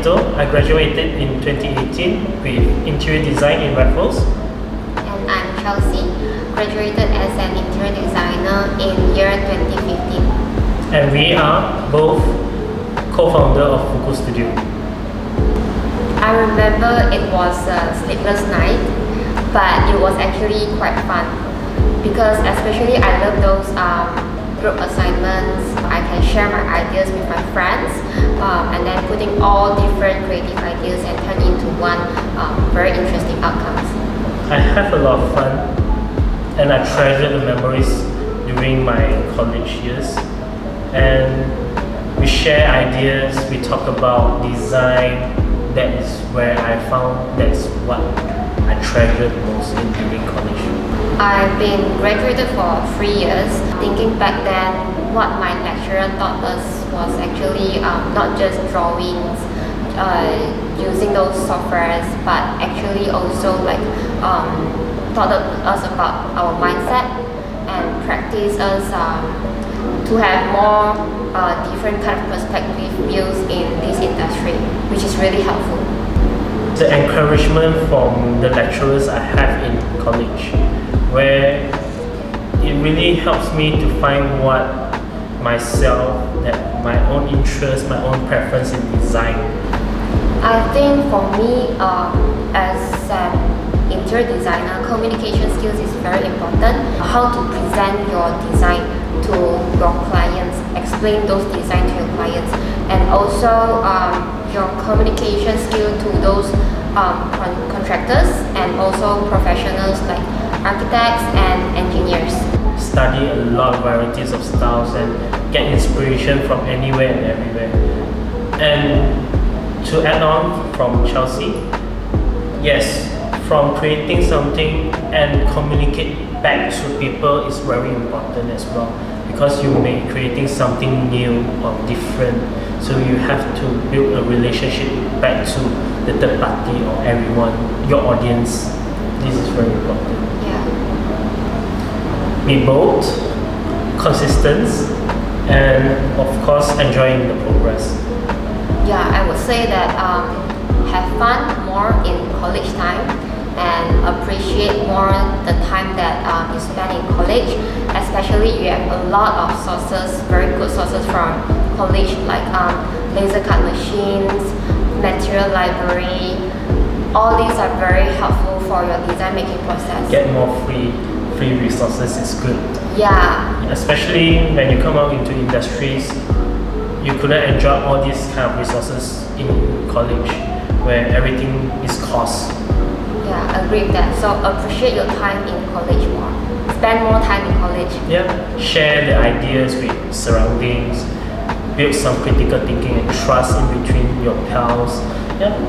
Quito. I graduated in 2018 with interior design in Raffles. And I'm Chelsea, graduated as an interior designer in year 2015. And we are both co-founder of Fuku Studio. I remember it was a sleepless night, but it was actually quite fun because especially I love those group assignments. I can share my ideas with my friends and then putting all different creative ideas and turn into one very interesting outcomes. I have a lot of fun and I treasure the memories during my college years. And we share ideas, we talk about design. That is where I found that's what I treasured most in during college. I've been graduated for 3 years. Thinking back then, what my lecturer taught us was actually not just drawings, using those softwares, but actually also taught us about our mindset and practice us to have more different kind of perspective views in this industry, which is really helpful. The encouragement from the lecturers I have in college, where it really helps me to find what myself, that my own interest, my own preference in design. I think for me, as an interior designer, communication skills is very important. How to present your design to your clients, explain those designs to your clients, and also your communication skill to those contractors and also professionals like architects and engineers. Study a lot of varieties of styles and get inspiration from anywhere and everywhere. And to add on from Chelsea, yes, from creating something and communicate back to people is very important as well, because you may be creating something new or different, so you have to build a relationship back to the third party or everyone, your audience. This is very important. Yeah. Be bold, consistent, and of course enjoying the progress. Yeah, I would say that have fun more in college time and appreciate more the time that you spend in college. Especially you have a lot of sources, very good sources from college, like laser cut machines, material library. All these are very helpful for your design making process. Get more free resources is good. Yeah. Especially when you come out into industries, you couldn't enjoy all these kind of resources in college, where everything is cost. Yeah, I agree with that. So appreciate your time in college more. Spend more time in college. Yeah, share the ideas with surroundings, build some critical thinking and trust in between your pals. Yeah.